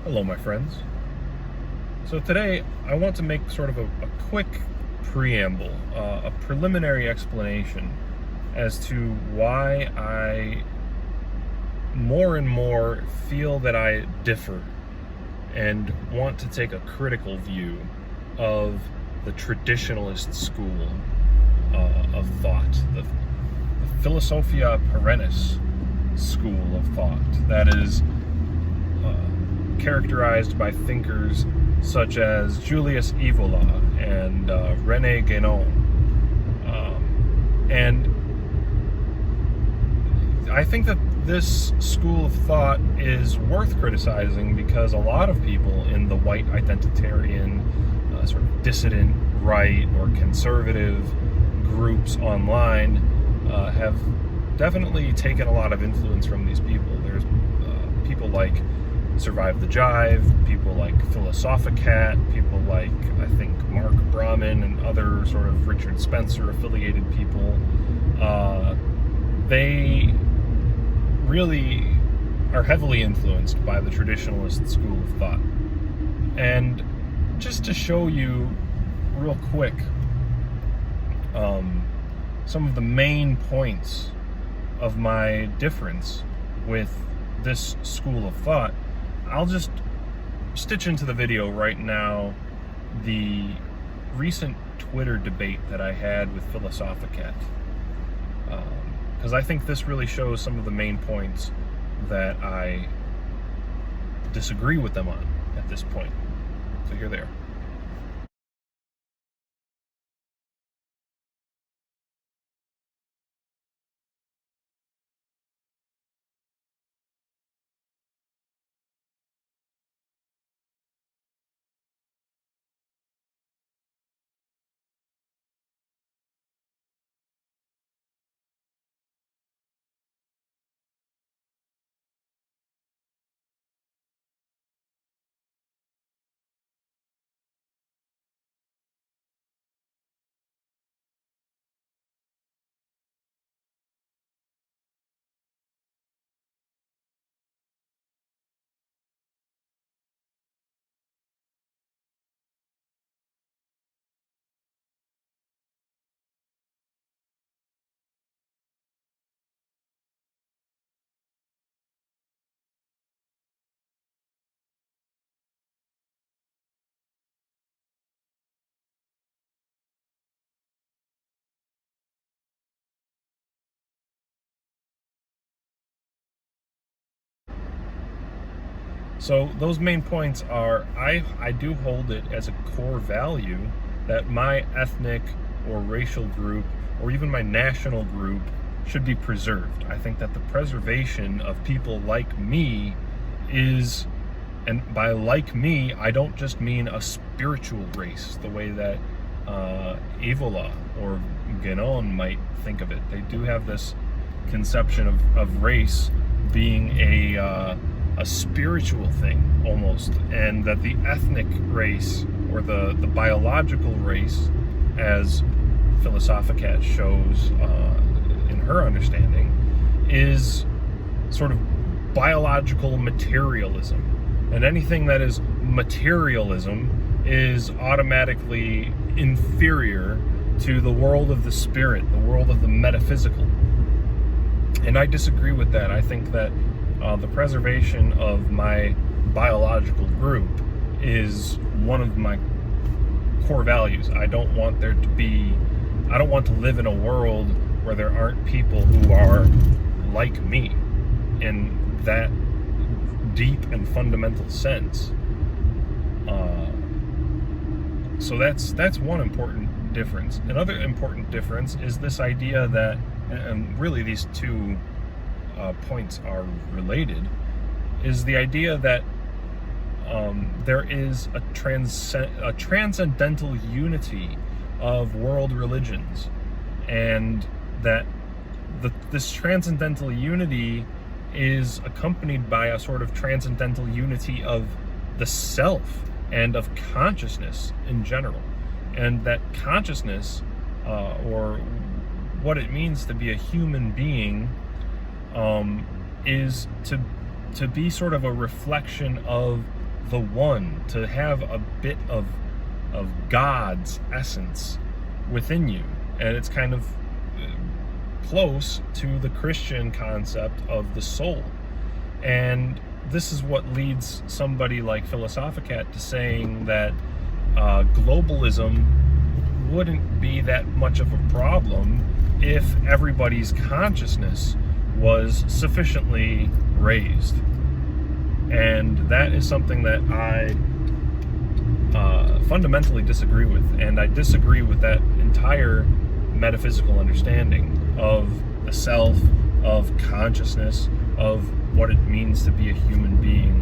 Hello, my friends. So today I want to make sort of a quick preamble, a preliminary explanation as to why I more and more feel that I differ and want to take a critical view of the traditionalist school of thought, the Philosophia Perennis school of thought that is characterized by thinkers such as Julius Evola and René Guénon. And I think that this school of thought is worth criticizing because a lot of people in the white identitarian, sort of dissident right or conservative groups online have definitely taken a lot of influence from these people. There's people like Survive the Jive, people like Philosophicat, people like, I think, Mark Brahman and other sort of Richard Spencer affiliated people. They really are heavily influenced by the traditionalist school of thought. And just to show you real quick some of the main points of my difference with this school of thought, I'll just stitch into the video right now the recent Twitter debate that I had with Philosophicat, because I think this really shows some of the main points that I disagree with them on at this point. So here they are. So those main points are, I do hold it as a core value that my ethnic or racial group or even my national group should be preserved. I think that the preservation of people like me is, and by like me, I don't just mean a spiritual race, the way that Evola or Guénon might think of it. They do have this conception of race being a spiritual thing almost, and that the ethnic race or the biological race, as Philosophicat shows in her understanding, is sort of biological materialism, and anything that is materialism is automatically inferior to the world of the spirit, the world of the metaphysical. And I disagree with that. I think that the preservation of my biological group is one of my core values. I don't want to live in a world where there aren't people who are like me in that deep and fundamental sense. So that's one important difference. Another important difference is this idea that, and really these two points are related, is the idea that there is a transcendental unity of world religions, and that this transcendental unity is accompanied by a sort of transcendental unity of the self and of consciousness in general, and that consciousness, or what it means to be a human being, is to be sort of a reflection of the one, to have a bit of God's essence within you. And it's kind of close to the Christian concept of the soul. And this is what leads somebody like Philosophicat to saying that globalism wouldn't be that much of a problem if everybody's consciousness was sufficiently raised. And that is something that I fundamentally disagree with. And I disagree with that entire metaphysical understanding of the self, of consciousness, of what it means to be a human being,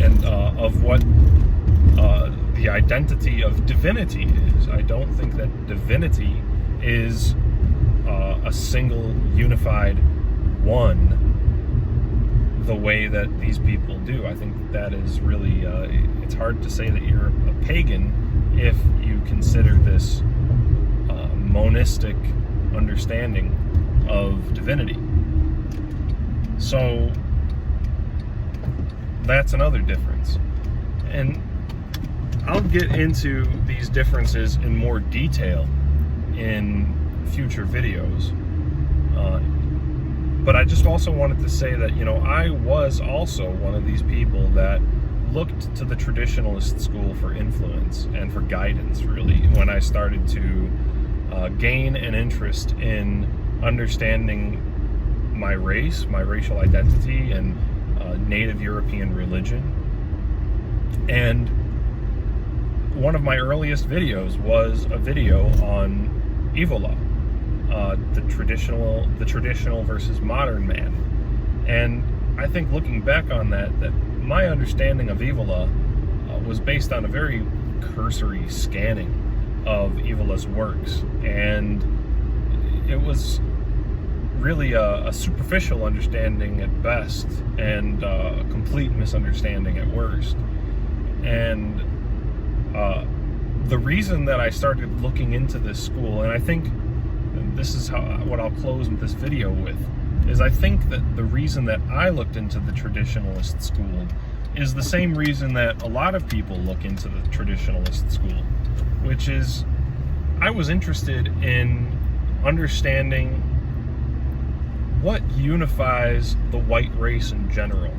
and of what the identity of divinity is. I don't think that divinity is a single, unified one, the way that these people do. I think that is really, it's hard to say that you're a pagan if you consider this monistic understanding of divinity. So that's another difference. And I'll get into these differences in more detail in future videos. But I just also wanted to say that, I was also one of these people that looked to the traditionalist school for influence and for guidance, really, when I started to gain an interest in understanding my race, my racial identity, and native European religion. And one of my earliest videos was a video on Evola, the traditional versus modern man. And I think looking back on that my understanding of Evola was based on a very cursory scanning of Evola's works, and it was really a superficial understanding at best, and a complete misunderstanding at worst. And the reason that I started looking into this school, and I think this is what I'll close with this video with, is I think that the reason that I looked into the traditionalist school is the same reason that a lot of people look into the traditionalist school, which is I was interested in understanding what unifies the white race in general,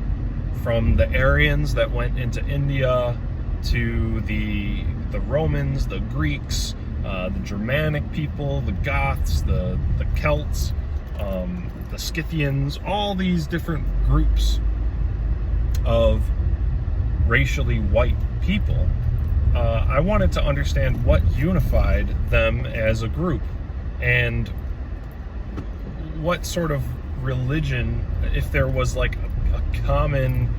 from the Aryans that went into India to the Romans, the Greeks, the Germanic people, the Goths, the Celts, the Scythians, all these different groups of racially white people. I wanted to understand what unified them as a group, and what sort of religion, if there was like a common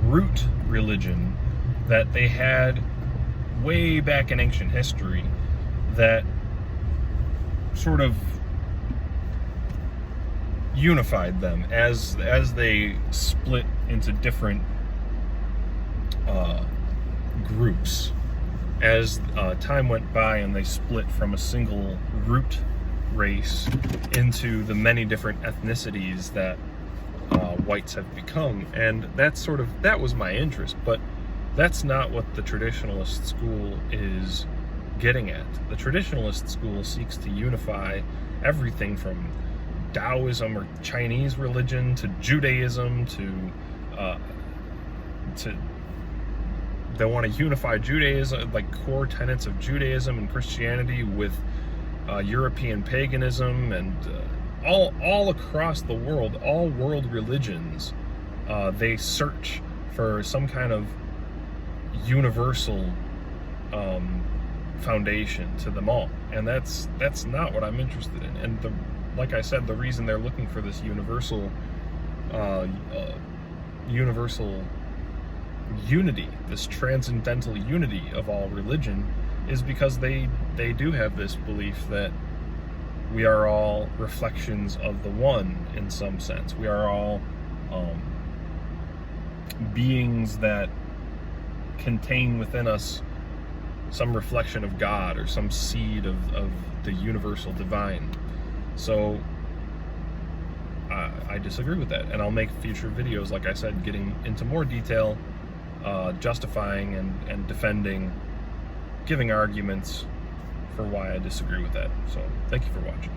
root religion that they had way back in ancient history that sort of unified them as they split into different groups as time went by, and they split from a single root race into the many different ethnicities that whites have become. And that was my interest, but that's not what the traditionalist school is getting at. The traditionalist school seeks to unify everything from Taoism or Chinese religion to Judaism to they want to unify Judaism, like core tenets of Judaism and Christianity, with European paganism, and all across the world, all world religions, they search for some kind of universal foundation to them all, and that's not what I'm interested in. And like I said, the reason they're looking for this universal unity, this transcendental unity of all religion, is because they do have this belief that we are all reflections of the one in some sense. We are all beings that contain within us some reflection of God, or some seed of the universal divine. So I disagree with that, and I'll make future videos, like I said, getting into more detail justifying and defending, giving arguments for why I disagree with that. So thank you for watching.